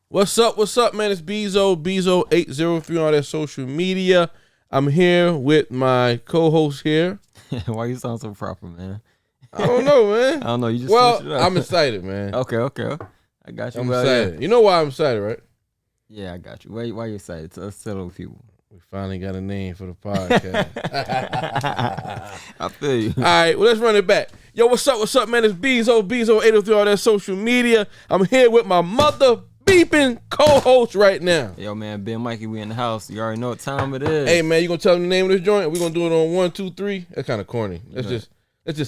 What's up, man? It's Bezo803 on all that social media. I'm here with my co-host here. Why you sound so proper, man? I don't know, man. I don't know. You just switched it up. I'm excited, man. Okay. I got you. I'm excited. Yeah. You know why I'm excited, right? Yeah, I got you. Why are you excited? Let's tell those people. We finally got a name for the podcast. I feel you. All right, well, let's run it back. Yo, what's up, man? It's Bezo803 on that social media. I'm here with my mother beeping co-host right now. Yo, man, Ben Mikey, we in the house. You already know what time it is. Hey, man, you gonna tell them the name of this joint? We're gonna do it on 1, 2, 3. That's kind of corny. Let's just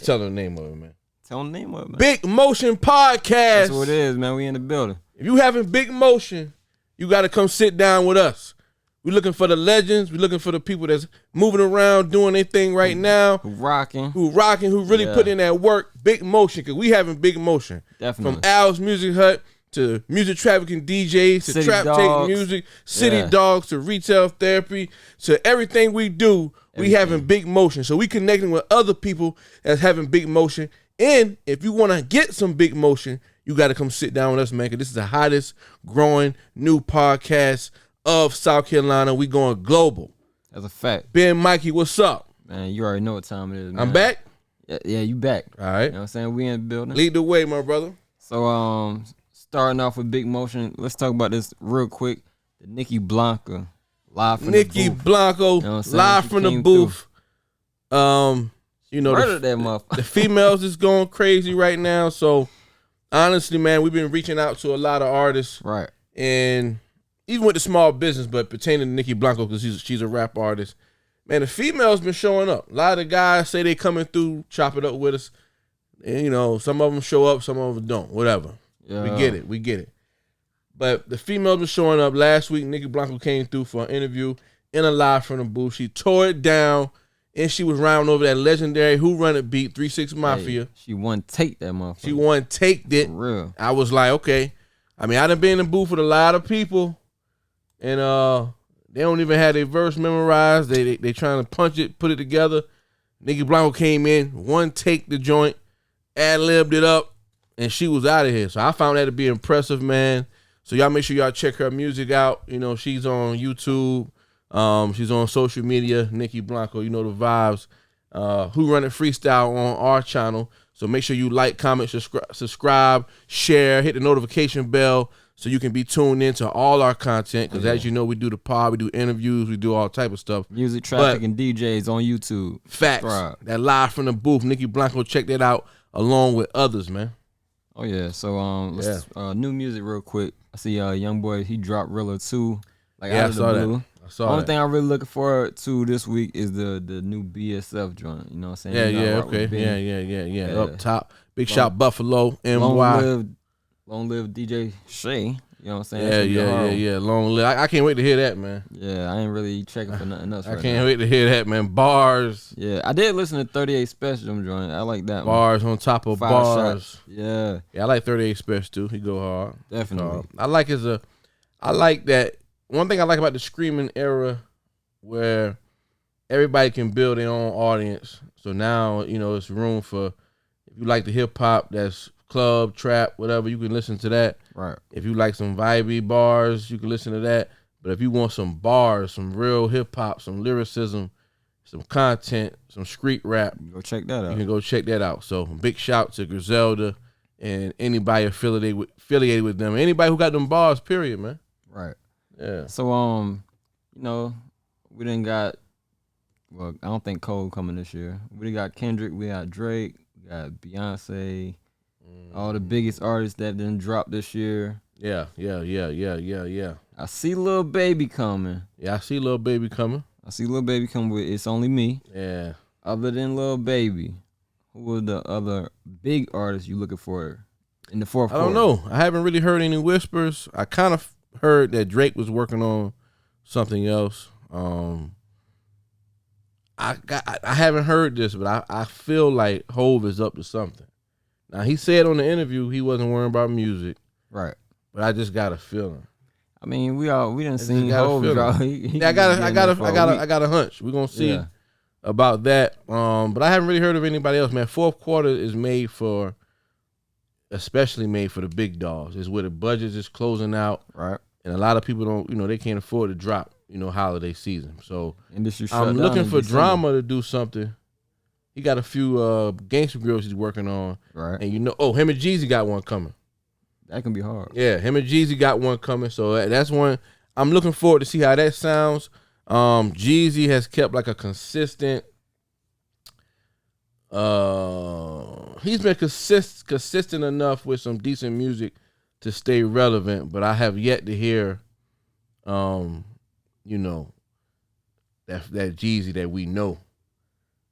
tell them the name of it, man. Tell them the name of it, man. Big Motion Podcast. That's what it is, man. We in the building. If you having big motion, you got to come sit down with us. We're looking for the legends. We're looking for the people that's moving around, doing their thing right now. Who rocking, who really putting in that work. Big motion, because we having big motion. Definitely. From Al's Music Hut to music trafficking DJs to City trap Dogs. tape music, City Dogs to retail therapy to everything we do. We having big motion. So we connecting with other people that's having big motion. And if you want to get some big motion, you got to come sit down with us, man, because this is the hottest growing new podcast of South Carolina. We going global. That's a fact. Ben Mikey, what's up? Man, you already know what time it is, man. I'm back? Yeah, you back. All right. You know what I'm saying? We in the building. Lead the way, my brother. So, starting off with big motion, let's talk about this real quick. The Nikki Blanco, live from the booth. Nikki Blanco, you know live from the booth. You know, that the females is going crazy right now. So, honestly, man, we've been reaching out to a lot of artists. Right. And even with the small business, but pertaining to Nikki Blanco, because she's a rap artist. Man, the females been showing up. A lot of the guys say they coming through, chop it up with us. And, you know, some of them show up, some of them don't. Whatever. Yeah. We get it. But the females been showing up. Last week, Nikki Blanco came through for an interview in a live from the booth. She tore it down, and she was rounding over that legendary Who Run It beat, 3 6 Mafia. Hey, she one take that motherfucker. She one taked it. For real. I was like, okay. I mean, I done been in the booth with a lot of people, and they don't even have their verse memorized. They trying to punch it, put it together. Nikki Blanco came in, one take the joint, ad-libbed it up, and she was out of here. So I found that to be impressive, man. So y'all make sure y'all check her music out. You know, she's on YouTube. She's on social media, Nikki Blanco. You know the vibes. Who Run It Freestyle on our channel. So make sure you like, comment, subscribe, share, hit the notification bell so you can be tuned into all our content. Because as you know, we do the pod, we do interviews, we do all type of stuff. Music, traffic, and DJs on YouTube. Facts. Subscribe. That live from the booth. Nikki Blanco, check that out along with others, man. Oh, yeah. So, let's new music real quick. I see Young Boy, he dropped Rilla 2. Like, out of the blue. The only thing I'm really looking forward to this week is the new BSF joint. You know what I'm saying? Yeah. Up top. Big shot Buffalo, NY. Long live DJ Shay. You know what I'm saying? Yeah. Long live. I can't wait to hear that, man. Yeah, I ain't really checking for nothing else. I can't wait to hear that, man. Bars. Yeah, I did listen to 38 Special joint. I like that bars one. On top of bars. Shots. Yeah, I like 38 Special too. He go hard. Definitely. I like that. One thing I like about the screaming era where everybody can build their own audience. So now, you know, it's room for, if you like the hip hop, that's club, trap, whatever, you can listen to that. Right. If you like some vibey bars, you can listen to that. But if you want some bars, some real hip hop, some lyricism, some content, some street rap, go check that out. You can go check that out. So big shout to Griselda and anybody affiliated with them. Anybody who got them bars, period, man. Right. Yeah. So you know, we done got, well, I don't think Cole coming this year. We got Kendrick, we got Drake, we got Beyonce, all the biggest artists that done dropped this year. Yeah. I see Lil Baby coming. Yeah, I see Lil Baby coming. With It's Only Me. Yeah. Other than Lil Baby, who are the other big artists you looking for in the fourth quarter? I don't know. I haven't really heard any whispers. I kind of heard that Drake was working on something else. I haven't heard this, but I feel like Hove is up to something. Now he said on the interview he wasn't worrying about music, right? But I just got a feeling. I mean, we didn't see Hove drop. I got a hunch. We're gonna see about that. But I haven't really heard of anybody else, man. Fourth quarter is made for especially made for the big dogs. It's where the budgets is closing out, Right. and a lot of people don't, they can't afford to drop, holiday season. So Industry shut I'm down looking in for December. Drama to do something. He got a few Gangster Grills he's working on, Right. and him and Jeezy got one coming. That can be hard. Yeah, him and Jeezy got one coming, so that's one I'm looking forward to see how that sounds. Jeezy has kept like a consistent. He's been consistent enough with some decent music to stay relevant, but I have yet to hear, that Jeezy that we know,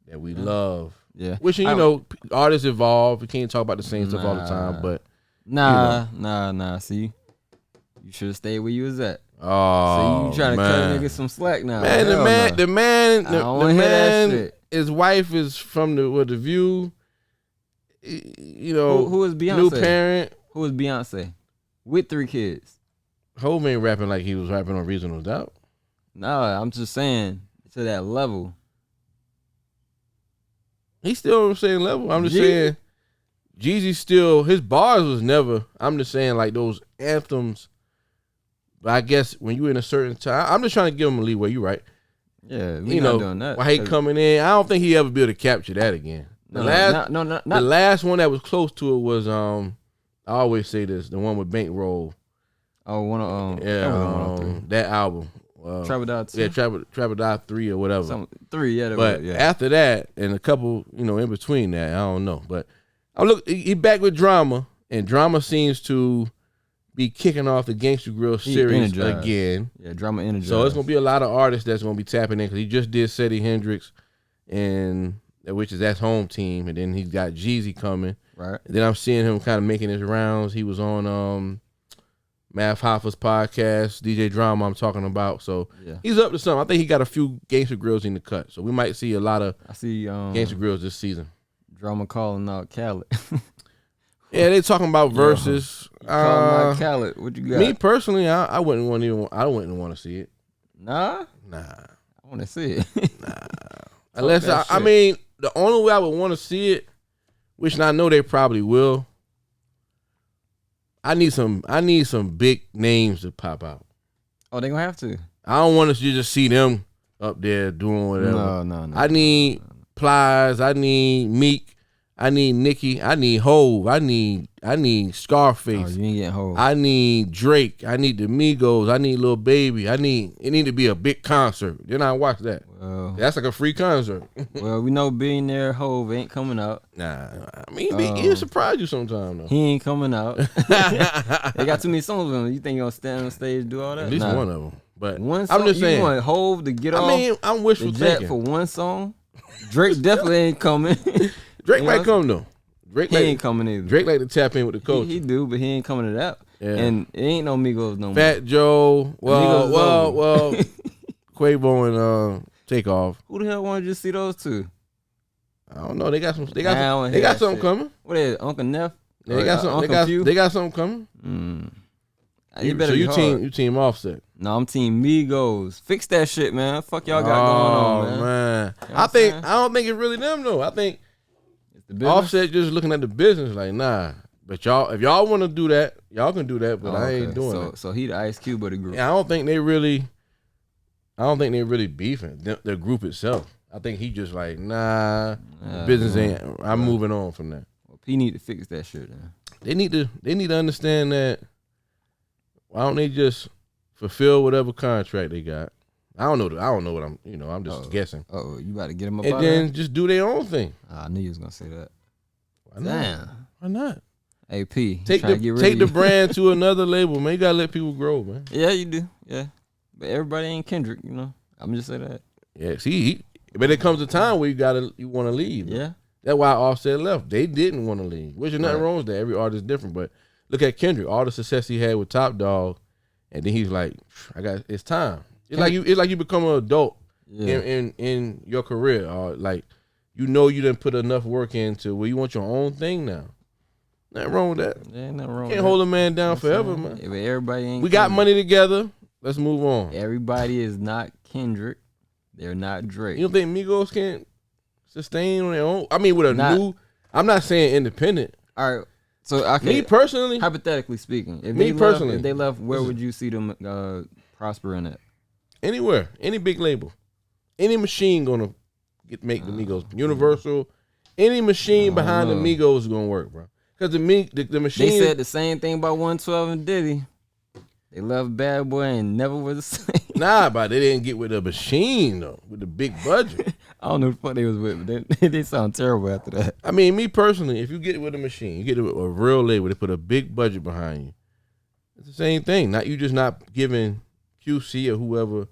that we love. Yeah. Which artists evolve. We can't talk about the same stuff all the time, but Nah. See, you should have stayed where you was at. Oh, so you trying to cut a nigga some slack now? Man, the man, his wife is from the View. Who is Beyonce? New parent. Who is Beyonce? With 3 kids. Hov ain't rapping like he was rapping on Reasonable Doubt. Nah, I'm just saying to that level. He's still on the same level. I'm just saying, Jeezy still, his bars was never, I'm just saying like those anthems. But I guess when you in a certain time, I'm just trying to give him a leeway. You right. Yeah, we not doing that. Why he coming in, I don't think he ever be able to capture that again. The last one that was close to it was, I always say this, the one with Bankroll. Oh, that album. Travel Dog 2? Yeah, Travel Dog 3 or whatever. 3, yeah. But after that, and a couple, in between that, I don't know. But he back with Drama, and Drama seems to be kicking off the Gangsta Grill series again. Yeah, Drama energized. So it's going to be a lot of artists that's going to be tapping in, because he just did Seddy Hendrix, which is that's home team, and then he's got Jeezy coming. Right. And then I'm seeing him kind of making his rounds. He was on Math Hoffa's podcast, DJ Drama I'm talking about. So he's up to something. I think he got a few Gangsta Grills in the cut. So we might see a lot of Gangsta Grills this season. Drama calling out Khaled. Yeah, they talking about verses. Calling out Khaled. What you got? Me personally, I wouldn't want to see it. Nah. I want to see it. Unless I mean, the only way I would want to see it, which I know they probably will, I need some big names to pop out. Oh, they gonna have to. I don't want to just see them up there doing whatever. No. I need Plies. I need Meek. I need Nicki. I need Hov. I need Scarface. Oh, you ain't getting Hov. I need Drake. I need the Migos. I need Lil Baby. It need to be a big concert. Then I watch that. Well, that's like a free concert. Well, we know Billionaire Hov ain't coming out. Nah, I mean, he'll surprise you sometime though. He ain't coming out. They got too many songs of him. You think he gonna stand on stage and do all that? At least one of them. But one song, I'm just saying, you want Hov to get off? I mean, I'm wishful the jet thinking for one song. Drake definitely ain't coming. Drake might come though. He ain't coming either. Drake like to tap in with the culture. He do, but he ain't coming to that. Yeah. And it ain't no Migos no more. Fat Joe. Well, Quavo and Takeoff. Who the hell want to just see those two? I don't know. They got something coming. What is it, Uncle Neff? They got something coming. You team Offset. No, I'm team Migos. Fix that shit, man. Fuck y'all got going on, man. You know I don't think it's really them though. I think Offset just looking at the business like, nah. But y'all, if y'all want to do that, y'all can do that. But I ain't doing that. So he the Ice Cube of the group. Yeah, I don't think they really beefing the group itself. I think he just like, nah, business ain't. I'm moving on from that. Well, P need to fix that shit. Man. They need to understand that. Why don't they just fulfill whatever contract they got? I don't know what I'm just guessing. Oh, you about to get them up and then just do their own thing. I knew you was gonna say that. Why not? Hey P, take the brand to another label, man. You gotta let people grow, man. Yeah, you do. Yeah, but everybody ain't Kendrick, you know. I'm just saying that. Yeah, see, but it comes a time where you want to leave. Yeah, that's why Offset left. They didn't want to leave, which is nothing wrong with that. Every artist is different, but look at Kendrick, all the success he had with Top Dog, and then he's like, it's time. It's like you become an adult in your career, or like you didn't put enough work into where you want your own thing now. Nothing wrong with that. Yeah, nothing wrong. Can't hold a man down forever, man. Yeah, but everybody ain't. We got money together. Let's move on. Everybody is not Kendrick. They're not Drake. You don't think Migos can't sustain on their own? I mean, with a new. I'm not saying independent. All right. So I me personally, hypothetically speaking, if they left, where would you see them prospering at? Anywhere, any big label, any machine gonna make the Migos. Universal, any machine behind the Migos is gonna work, bro. Because the machine. They said the same thing about 112 and Diddy. They left Bad Boy and never was the same. Nah, but they didn't get with the machine though, with the big budget. I don't know what they was with, but they sound terrible after that. I mean, me personally, if you get it with a machine, you get it with a real label, they put a big budget behind you. It's the same thing. You just not giving QC or whoever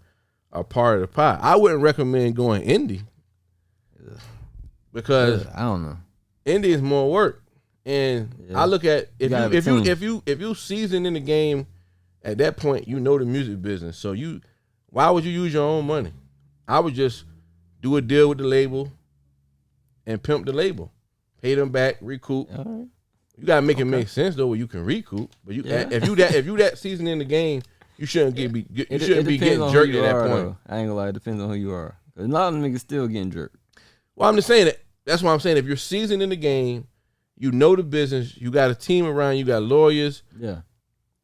a part of the pie. I wouldn't recommend going indie because I don't know. Indie is more work, and I look at if you seasoned in the game at that point, you know the music business. So why would you use your own money? I would just do a deal with the label and pimp the label, pay them back, recoup. Right. You gotta make it make sense though, where you can recoup. But if you that season in the game, you shouldn't be getting jerked at that point. Though. I ain't gonna lie, it depends on who you are. Cause a lot of niggas still getting jerked. Well, I'm just saying that's why I'm saying if you're seasoned in the game, you know the business, you got a team around, you got lawyers. Yeah.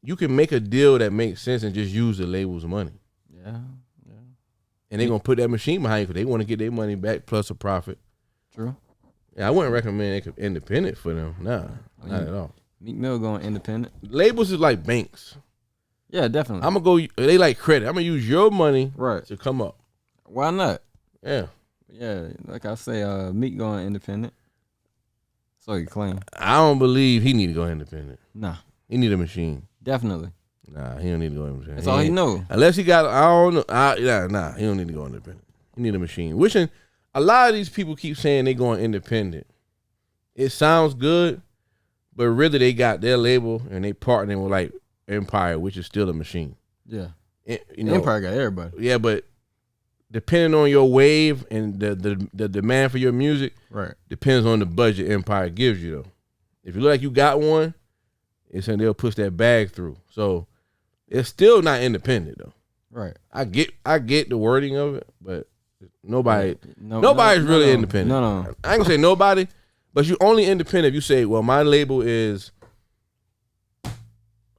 You can make a deal that makes sense and just use the label's money. Yeah. And they're going to put that machine behind you because they want to get their money back plus a profit. True. Yeah, I wouldn't recommend independent for them. Nah, not at all. Meek Mill going independent. Labels is like banks. Yeah, definitely. I'm going to go, they like credit. I'm going to use your money to come up. Why not? Yeah. Yeah, like I say, Meek going independent. So you claim. I don't believe he need to go independent. Nah. He need a machine. Definitely. Nah, he don't need to go independent. That's all he know. Unless he got, I don't know. Nah, he don't need to go independent. He need a machine. Wishing a lot of these people keep saying they going independent. It sounds good, but really they got their label and they partnering with like Empire, which is still a machine. Yeah. Empire got everybody. Yeah, but depending on your wave and the demand for your music, right, depends on the budget Empire gives you though. If you look like you got one, it's saying they'll push that bag through. So it's still not independent though. Right. I get the wording of it, but nobody's really independent. No. I ain't gonna say nobody, but you only independent if you say, well, my label is,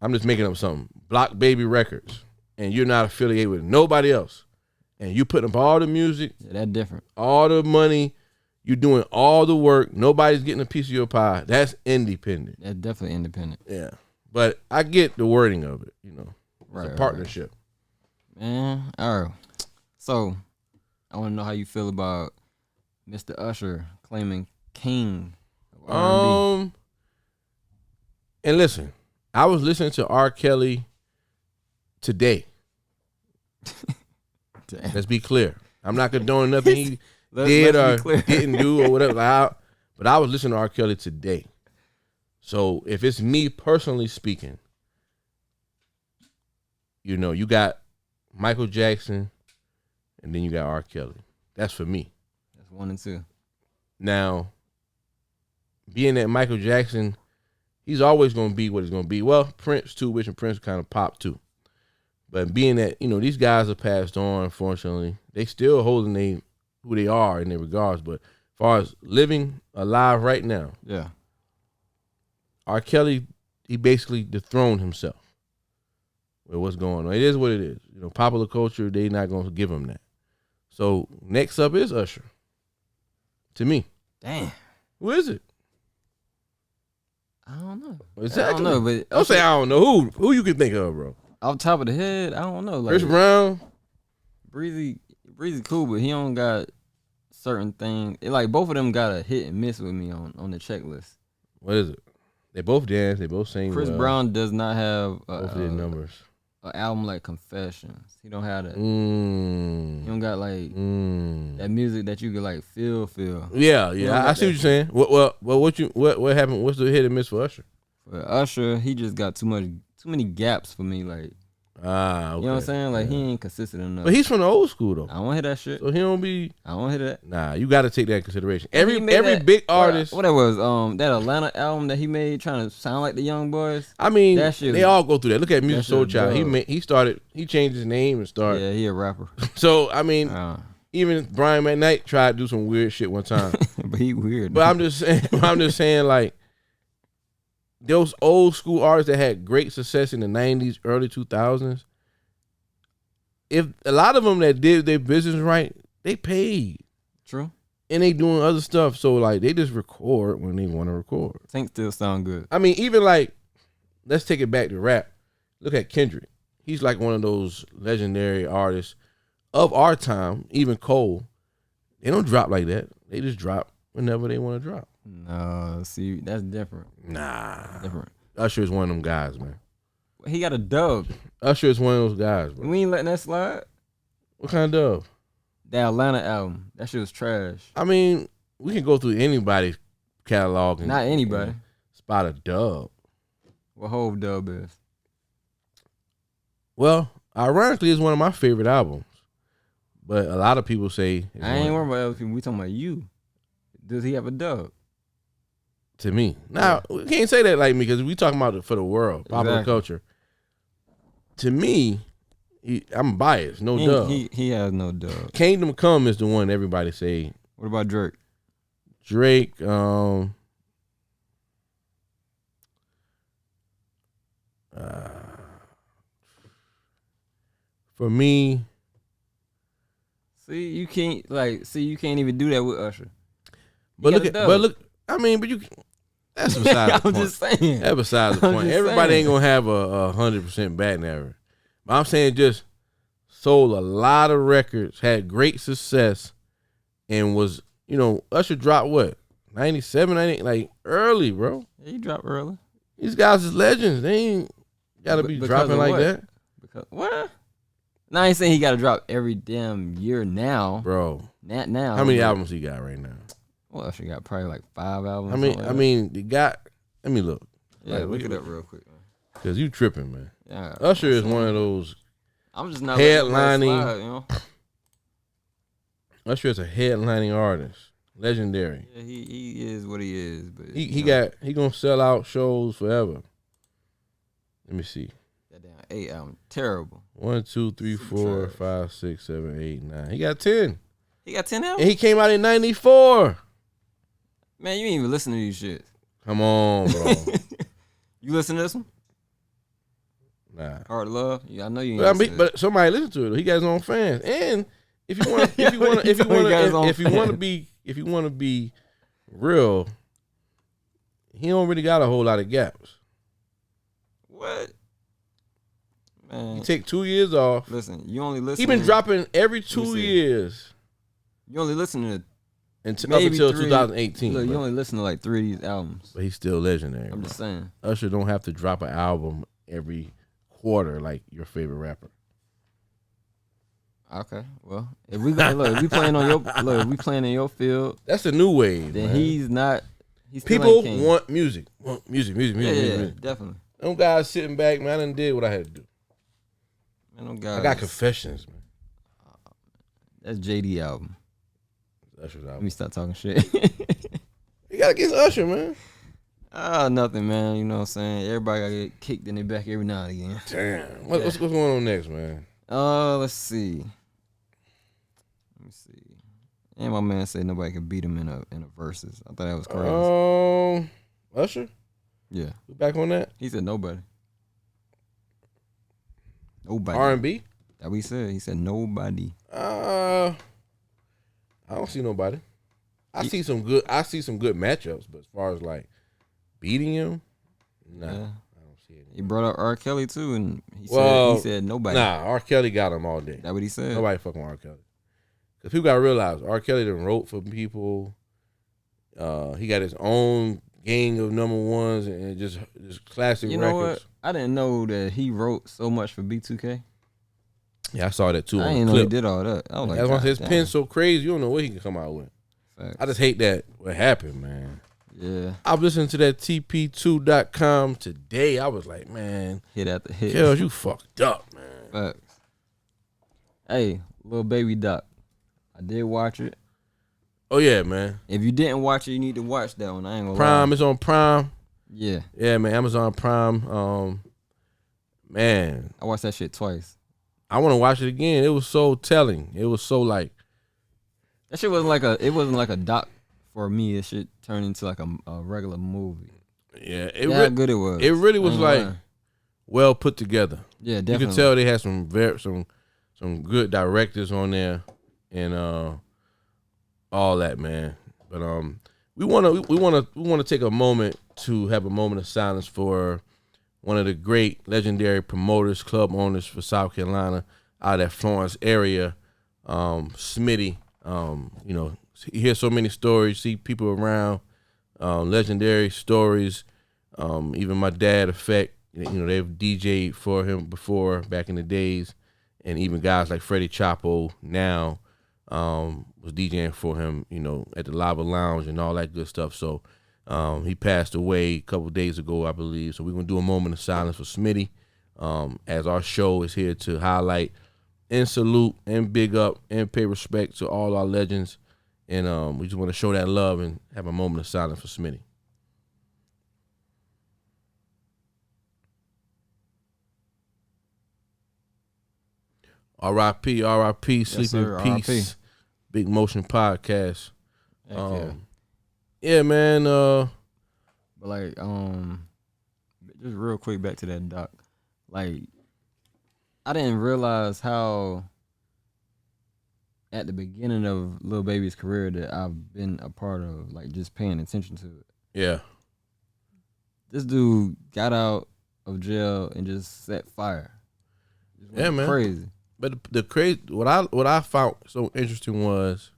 I'm just making up something, Block Baby Records, and you're not affiliated with nobody else. And you put up all the music. Yeah, that's different. All the money. You're doing all the work. Nobody's getting a piece of your pie. That's independent. That's definitely independent. Yeah. But I get the wording of it, It's a partnership. Right. Man, all right. So, I want to know how you feel about Mr. Usher claiming king of R&B. And listen, I was listening to R. Kelly today. Let's be clear. I'm not condoning nothing he did or didn't do or whatever. But I was listening to R. Kelly today. So if it's me personally speaking, you got Michael Jackson and then you got R. Kelly. That's for me. That's 1 and 2. Now, being that Michael Jackson, he's always going to be what he's going to be. Well, Prince too, which Prince kind of popped too. But being that, these guys are passed on, unfortunately, they still holding who they are in their regards. But as far as living alive right now, yeah, R. Kelly, he basically dethroned himself with what's going on. It is what it is. Popular culture, they not going to give him that. So next up is Usher. To me. Damn. Who is it? I don't know. Exactly. I don't know, but don't say I don't know. Who you can think of, bro? Off the top of the head, I don't know. Like, Chris Brown, Breezy cool, but he don't got certain things. Like both of them got a hit and miss with me on the checklist. What is it? They both dance. They both sing. Chris Brown does not have both of their numbers. An album like Confessions. He don't have that. He don't got like that music that you can like feel. Yeah. I see what you're saying. What happened? What's the hit and miss for Usher? For Usher, he just got too many gaps for me. Like, okay. You know what I'm saying? Like, he ain't consistent enough. But he's from the old school though. I don't hear that shit. So he don't be. I don't hear that. Nah, you got to take that in consideration. Every big artist. What it was? That Atlanta album that he made, trying to sound like the Young Boys. I mean, that shit they all go through that. Look at Music Soul Child. Dope. He changed his name and started. Yeah, he a rapper. So I mean, even Brian McKnight tried to do some weird shit one time. But he weird. But I'm just saying, like, those old school artists that had great success in the 90s, early 2000s, if a lot of them that did their business right, they paid. True. And they doing other stuff. So, like, they just record when they want to record. Tank still sound good. I mean, even like, let's take it back to rap. Look at Kendrick. He's like one of those legendary artists of our time, even Cole. They don't drop like that. They just drop whenever they want to drop. No, see, that's different. Nah. Different. Usher is one of them guys, man. He got a dub. Usher is one of those guys, bro. We ain't letting that slide. What kind of dub? The Atlanta album. That shit was trash. I mean, we can go through anybody's catalog and Not anybody. Spot a dub. What Hove dub is? Well, ironically, it's one of my favorite albums. But a lot of people say I ain't worried about other people. We talking about you. Does he have a dub? To me. Now, we can't say that like me because we talking about it for the world, popular culture. To me, I'm biased. No dub. He has no dub. Kingdom Come is the one everybody say. What about Drake? Drake, for me. You can't even do that with Usher. But look, I mean, but you. That's besides the point. I'm just saying. That's besides the point. Everybody ain't gonna have a 100% batting average. But I'm saying just sold a lot of records, had great success, and was, Usher dropped what? 97, 98, like early, bro. Yeah, he dropped early. These guys is legends. They ain't gotta be dropping like that. Because what? No, I ain't saying he gotta drop every damn year now. Bro. Not now. How many albums he got right now? Well, Usher got probably like 5 albums. Let me look. Yeah, look it up real quick, man. Cause you tripping, man. Yeah, Usher is one of those. I'm just not headlining. Usher is a headlining artist, legendary. Yeah, he is what he is, but he gonna sell out shows forever. Let me see. That damn 8 album, terrible. 1, 2, 3, 4, 5, 6, 7, 8, 9. He got 10. He got 10 albums. And he came out in '94. Man, you ain't even listen to these shit. Come on, bro. You listen to this one? Nah. Hard Love? Yeah, I know you ain't. But somebody listen to it. He got his own fans. And if you want to be real, he don't really got a whole lot of gaps. What? Man. He take 2 years off. Listen, you only listen. He been dropping every 2 years. You only listen to up until 2018. Look, you only listen to like 3 of these albums. But he's still legendary. I'm just saying. Usher don't have to drop an album every quarter like your favorite rapper. Okay, well, if we playing in your field, that's the new wave. Then man. He's not. He's people want music. Music. Yeah, definitely. Them guys sitting back, man. I done did what I had to do. Man, them guys. I got confessions, man. That's JD album. Usher's album. Let me stop talking shit. You gotta get Usher, man. Nothing, man. You know what I'm saying? Everybody gotta get kicked in the back every now and again. Damn. What's going on next, man? Let's see. Let me see. And my man said nobody could beat him in a versus. I thought that was crazy. Usher? Yeah. We back on that? He said nobody. Nobody. R&B? That what he said. He said nobody. I don't see nobody. I see some good matchups, but as far as like beating him, nah. Yeah. I don't see it. He brought up R. Kelly too, and he said nobody. Nah, R. Kelly got him all day. That what he said. Nobody fucking R. Kelly. Because people gotta realize R. Kelly done wrote for people. He got his own gang of number ones and just classic records. You know what? I didn't know that he wrote so much for B2K. Yeah, I saw that too. I didn't know he did all that. I was like, that's why his pen's so crazy. You don't know what he can come out with. Facts. I just hate that what happened, man. Yeah. I was listening to that TP2.com today. I was like, man. Hit after hit. Kells, you fucked up, man. Facts. Hey, Little Baby Doc. I did watch it. Oh, yeah, man. If you didn't watch it, you need to watch that one. I ain't gonna Prime lie. is on Prime. Yeah. Yeah, man. Amazon Prime. Man. I watched that shit twice. I want to watch it again. It was so telling. It was so like. That shit wasn't like a doc for me. It shit turned into like a regular movie. Yeah, how good it was. It really was like well put together. Yeah, definitely. You can tell they had some good directors on there and all that, man. But we wanna take a moment to have a moment of silence for one of the great legendary promoters, club owners for South Carolina out of that Florence area, Smitty. You know, you hear so many stories, see people around, legendary stories. Even my dad, Effect, you know, they've DJ'd for him before back in the days, and even guys like Freddie Chapo now was DJing for him, you know, at the Lava Lounge and all that good stuff. So he passed away a couple of days ago, I believe. So we're gonna do a moment of silence for Smitty, as our show is here to highlight and salute and big up and pay respect to all our legends. And we just want to show that love and have a moment of silence for Smitty. R.I.P. R.I.P. Sleep in peace. Big Motion Podcast. Yeah, man. But like, just real quick back to that doc. Like, I didn't realize how at the beginning of Lil Baby's career that I've been a part of, like, just paying attention to it. Yeah. This dude got out of jail and just set fire. Yeah, man. Crazy. But the crazy, what I found so interesting was,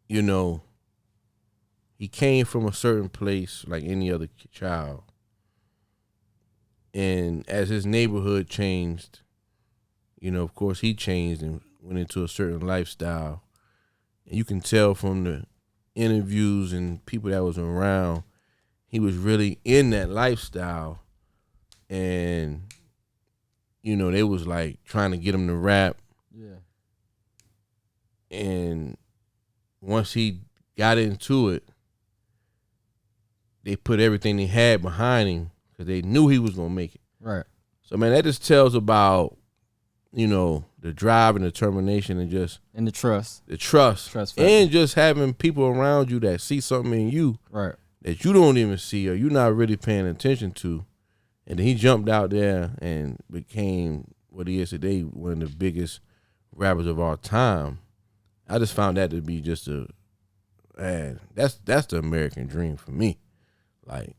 you know, he came from a certain place like any other child. And as his neighborhood changed, you know, of course he changed and went into a certain lifestyle. And you can tell from the interviews and people that was around, he was really in that lifestyle. And, you know, they was like trying to get him to rap. Yeah. And once he got into it, they put everything they had behind him because they knew he was going to make it. Right. So, man, that just tells about, you know, the drive and determination and just... And the trust. The trust. Trust and just having people around you that see something in you. Right. That you don't even see or you're not really paying attention to. And then he jumped out there and became what he is today, one of the biggest rappers of our time. I just found that to be just man, that's the American dream for me. Like,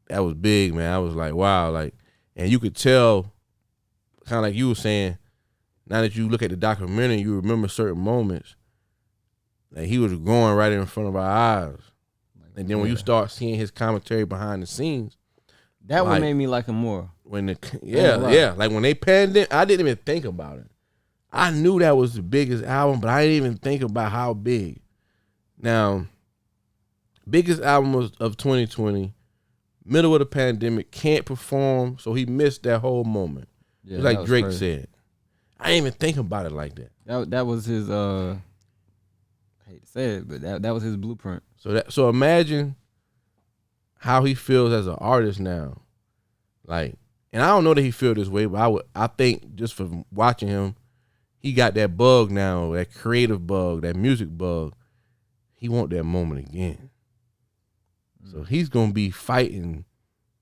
that was big, man. I was like, wow, like, and you could tell, kind of like you were saying, now that you look at the documentary, you remember certain moments. Like, he was growing right in front of our eyes. And then when you start seeing his commentary behind the scenes, that one made me like him more. When like when they panned it, I didn't even think about it. I knew that was the biggest album, but I didn't even think about how big. Now, biggest album of 2020, middle of the pandemic, can't perform, so he missed that whole moment. Yeah, just like Drake said. I didn't even think about it like that. That was his I hate to say it, but that was his blueprint. So imagine how he feels as an artist now. Like, and I don't know that he feel this way, but I think just from watching him, he got that bug now, that creative bug, that music bug. He want that moment again. So he's gonna be fighting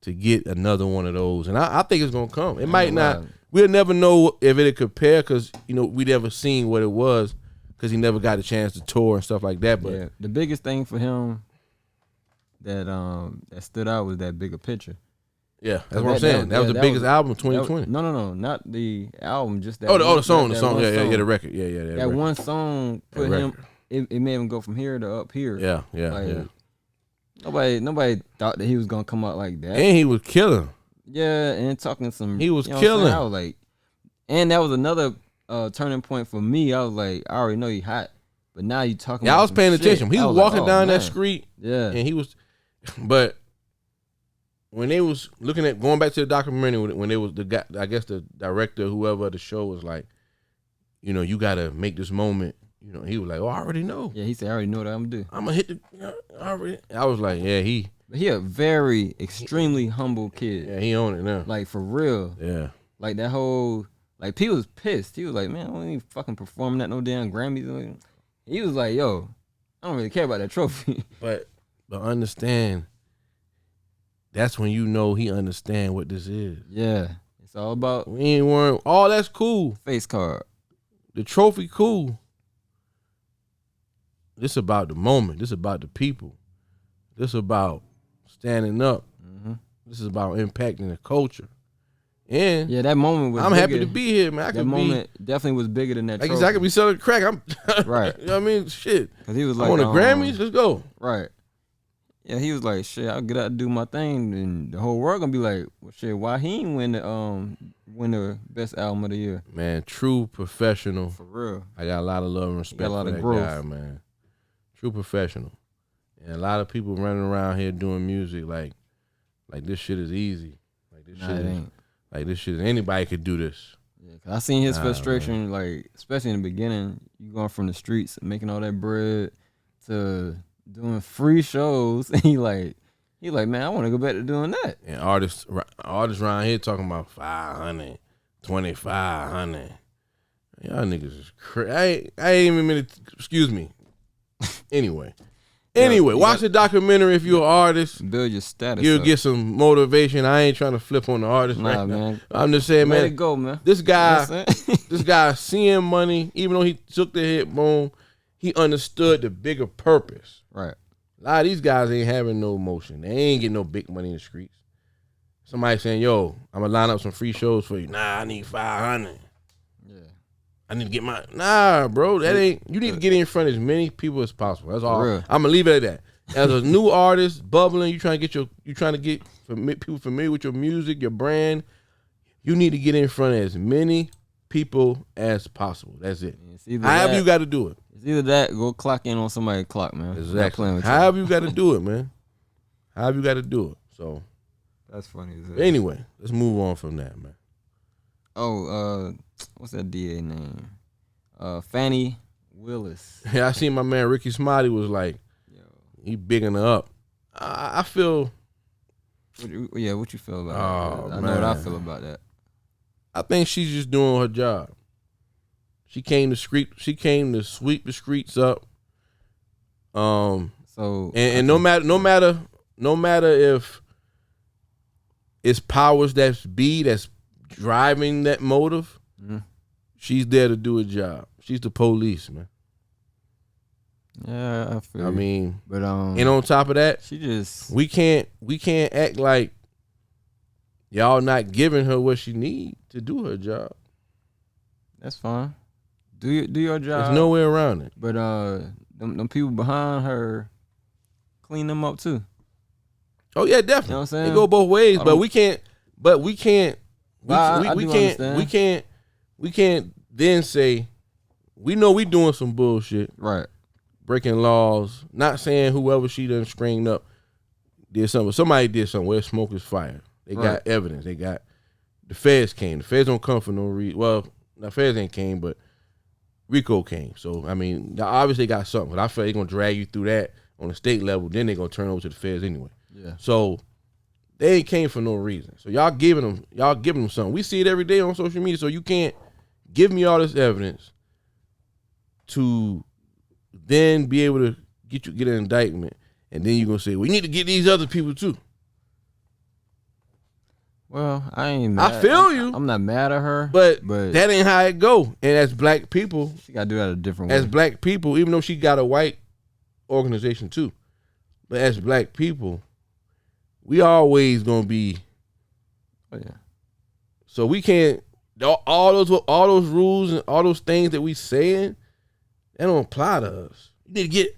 to get another one of those, and I think it's gonna come. It might not. We'll never know if it'll compare because, you know, we never seen what it was because he never got a chance to tour and stuff like that. But yeah, the biggest thing for him that stood out was that bigger picture. Yeah, that's what I'm saying. That was the biggest album of 2020. No, not the album, just that. The song, yeah, the record, yeah. That one song put him. It made him go from here to up here. Yeah. Nobody thought that he was gonna come out like that. And he was killing. Yeah, and talking some. He was killing. I was like, and that was another turning point for me. I was like, I already know he hot, but now you talking. Yeah, about I was paying attention. He was walking down that man. street. Yeah, and he was, but when they was looking at going back to the documentary, when they was the guy, I guess the director, whoever of the show was like, you know, you got to make this moment. You know, he was like, oh, I already know. Yeah, he said, I already know what I'm gonna do. I'm gonna hit the. I was like, yeah, he a very extremely humble kid. Yeah, he own it now. Like, for real. Yeah. Like, that whole, like, P was pissed. He was like, man, I don't even fucking performing at no damn Grammys. He was like, yo, I don't really care about that trophy. But But understand, that's when you know he understand what this is. Yeah. It's all about We ain't worrying. All that's cool. face card. The trophy cool. This about the moment. This about the people. This about standing up. Mm-hmm. This is about impacting the culture. And Yeah, that moment was I'm bigger. happy to be here, man. That moment definitely was bigger than that like trophy. I could be selling crack. I'm Right. You know what I mean? Shit. Cause he was I like, want the Grammys. Let's go. Right. Yeah, he was like, shit, I'll get out and do my thing, and the whole world gonna be like, well, shit, why he ain't win the best album of the year? Man, true professional. For real. I got a lot of love and respect a lot for of that growth. guy, man. True professional. And a lot of people running around here doing music like this shit is easy. Like this shit it is, ain't. like this shit is, anybody could do this. Yeah, cause I seen his Nah, frustration, like especially in the beginning, you going from the streets and making all that bread to doing free shows, and he like, man, I want to go back to doing that. And artists around here talking about 500, 2,500. Y'all niggas is crazy. I ain't even mean to, excuse me. Anyway, watch the documentary if you're an artist. Build your status. You'll up. get some motivation. I ain't trying to flip on the artist Nah, right now. man. I'm just saying, Let man. it go, man. This guy, You know what I'm saying? this guy seeing money, even though he took the hit, boom, he understood the bigger purpose. Right. A lot of these guys ain't having no motion. They ain't getting no big money in the streets. Somebody saying, yo, I'm going to line up some free shows for you. Nah, I need 500. Yeah. I need to get my, nah, bro, that ain't, you need to get in front of as many people as possible. That's all. real. I'm going to leave it at that. As a new artist, bubbling, you trying to get people familiar with your music, your brand, you need to get in front of as many people as possible. That's it. However you got to do it. It's either that, go clock in on somebody's clock, man. Exactly. However you got to do it, man. However you got to do it. So that's funny. anyway, let's move on from that, man. Oh, what's that DA name? Fannie Willis. Yeah, I seen my man Ricky Smiley was like, he bigging her up. I feel. What you feel about that? I know what I feel about that. I think she's just doing her job. She came to sweep the streets up. So and no matter if it's powers that's driving that motive, she's there to do a job. She's the police, man. Yeah, I feel. I mean, but and on top of that, we can't act like y'all not giving her what she need to do her job. That's fine. Do your job. There's no way around it. But them people behind her, clean them up too. Oh yeah, definitely. You know what I'm saying? It go both ways, but we can't then say we know we doing some bullshit. Right. Breaking laws, not saying whoever she done stringed up did something. Somebody did something where smoke is fire. They got evidence. They got the feds came. The feds don't come for no reason. Well, the feds ain't came, but Rico came. So I mean, they obviously got something. But I feel they're gonna drag you through that on the state level. Then they're gonna turn over to the feds anyway. Yeah. So they ain't came for no reason. So y'all giving them something. We see it every day on social media. So you can't give me all this evidence to then be able to get an indictment, and then you're gonna say, we need to get these other people too. Well, I ain't mad. I feel you. I'm not mad at her. But that ain't how it go. And as black people, she gotta do that a different way. As black people, even though she got a white organization too, but as black people, we always gonna be. Oh yeah. So we can't all those rules and all those things that we saying, that don't apply to us. You need to get.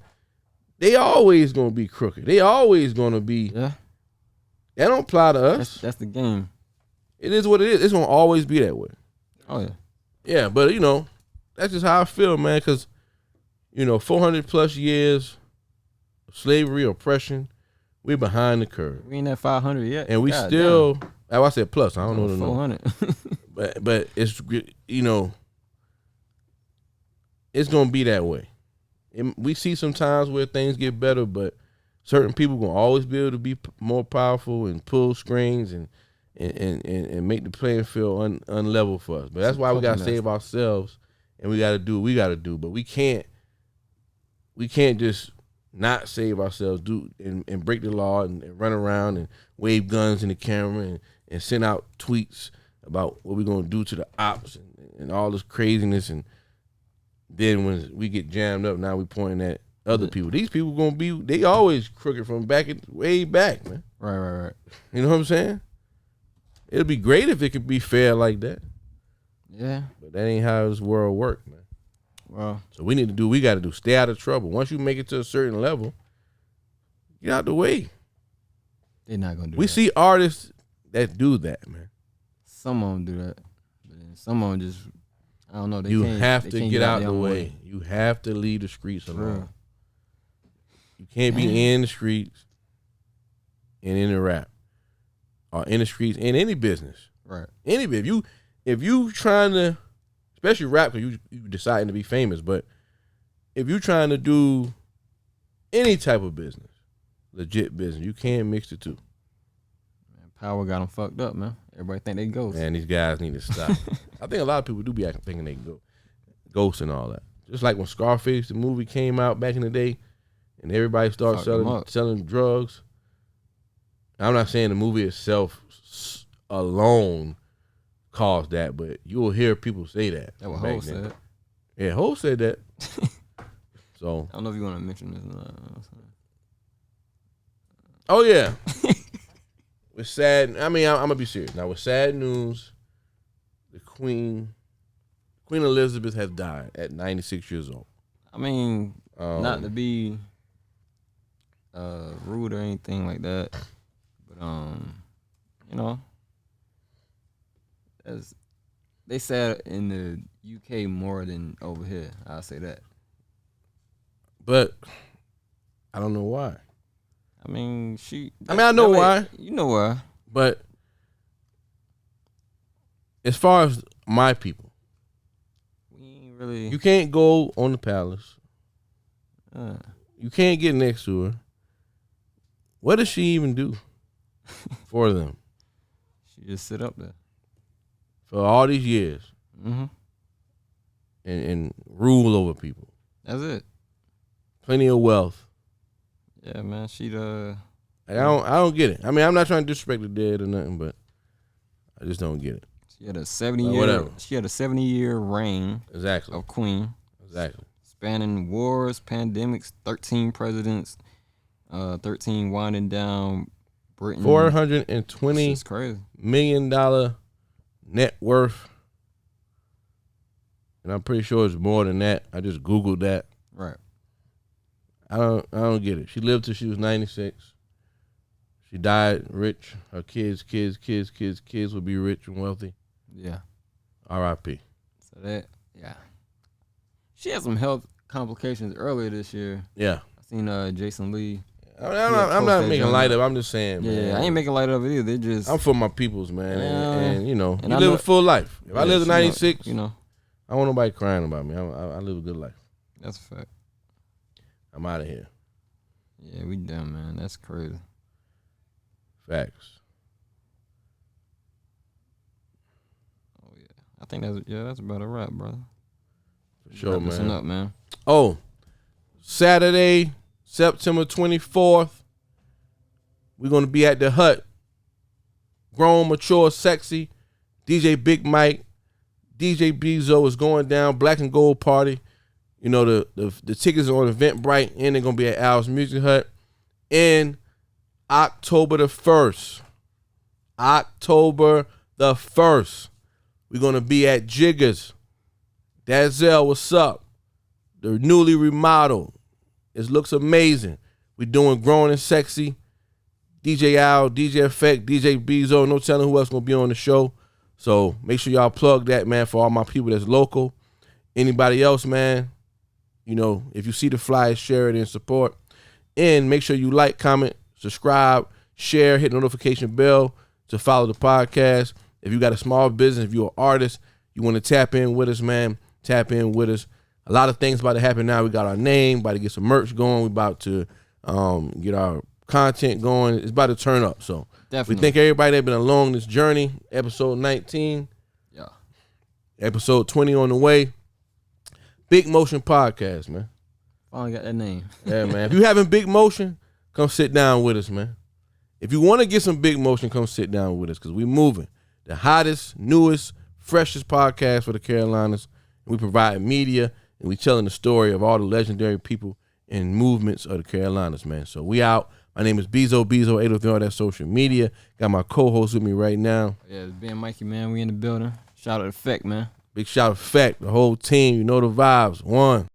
They always gonna be crooked. They always gonna be. Yeah. That don't apply to us. That's the game. It is what it is. It's gonna always be that way. Oh yeah. Yeah, but that's just how I feel, man. Because 400 plus years of slavery, oppression, we're behind the curve. We ain't at 500 yet, and we still. I said plus. I don't know the number. 400. but it's it's gonna be that way. And we see some times where things get better, but certain people gonna always be able to be more powerful and pull strings and make the playing field unlevel for us. But that's why we gotta save ourselves, and we gotta do what we gotta do. But we can't just not save ourselves, and break the law and run around and wave guns in the camera and send out tweets about what we're gonna do to the ops and all this craziness, and then when we get jammed up, now we pointing at other people. These people they always crooked from way back, man. Right. You know what I'm saying? It'd be great if it could be fair like that. Yeah. But that ain't how this world works, man. Well, so we got to do. Stay out of trouble. Once you make it to a certain level, get out the way. They're not gonna do that. We see artists that do that, man. Some of them do that, but then some of them just, I don't know. You have to get out the way. You have to leave the streets alone. You can't be in the streets and in the rap, or in the streets in any business. Right. If you trying to, especially rap, because you deciding to be famous, but if you trying to do any type of business, legit business, you can't mix the two. Man, power got them fucked up, man. Everybody think they ghosts. Man, these guys need to stop. I think a lot of people do be thinking they go ghosts and all that. Just like when Scarface, the movie, came out back in the day, and everybody started selling drugs. I'm not saying the movie itself alone caused that, but you'll hear people say that. That what Ho said. Yeah, Ho said that. So I don't know if you want to mention this or not. Oh yeah. With sad, I'm gonna be serious now. With sad news, the Queen Elizabeth has died at 96 years old. I mean, not to be rude or anything like that, but you know, as they said in the UK more than over here. I'll say that. But I don't know why. I mean, I know why. You know why. But as far as my people, we ain't really. You can't go on the palace. You can't get next to her. What does she even do for them? She just sit up there for all these years, and rule over people. That's it. Plenty of wealth. Yeah, man. I don't get it. I mean, I'm not trying to disrespect the dead or nothing, but I just don't get it. She had a 70-year reign. Exactly. Of queen. Exactly. Spanning wars, pandemics, 13 presidents, 13 winding down Britain. $420 million net worth. And I'm pretty sure it's more than that. I just Googled that. Right. I don't get it. She lived till she was 96. She died rich. Her kids will be rich and wealthy. Yeah. R.I.P. So that, yeah. She had some health complications earlier this year. Yeah. I seen Jason Lee. I'm not making light of it. I'm just saying, man. Yeah, I ain't making light of it either. I'm for my peoples, man. And you know, and you live a full life. If I live to 96, you know, I want nobody crying about me. I live a good life. That's a fact. I'm out of here. Yeah, we done, man. That's crazy. Facts. Oh yeah, I think that's about a wrap, brother. For sure, man. Listen up, man. Oh, Saturday, September 24th, we're gonna be at the Hut. Grown, mature, sexy. DJ Big Mike, DJ Bezo is going down. Black and Gold party. You know, the tickets are on Eventbrite, and they're going to be at Al's Music Hut. And October the 1st, we're going to be at Jiggers. Dazzell, what's up? The newly remodeled. It looks amazing. We're doing Grown and Sexy. DJ Al, DJ Effect, DJ Bezo. No telling who else going to be on the show. So make sure y'all plug that, man, for all my people that's local. Anybody else, man, you know, if you see the flyer, share it and support. And make sure you like, comment, subscribe, share, hit the notification bell to follow the podcast. If you got a small business, if you're an artist, you want to tap in with us, man, tap in with us. A lot of things about to happen now. We got our name, about to get some merch going. We about to get our content going. It's about to turn up. So definitely. We thank everybody that been along this journey. Episode 19. Yeah. Episode 20 on the way. Big Motion Podcast, man. Finally got that name. Yeah, man. If you having big motion, come sit down with us, man. If you want to get some big motion, come sit down with us because we moving. The hottest, newest, freshest podcast for the Carolinas. We provide media and we telling the story of all the legendary people and movements of the Carolinas, man. So we out. My name is Bezo803 on that social media. Got my co-host with me right now. Yeah, it's being Mikey, man. We in the building. Shout out to Effect, man. Big shout out to Effect, the whole team. You know the vibes. One.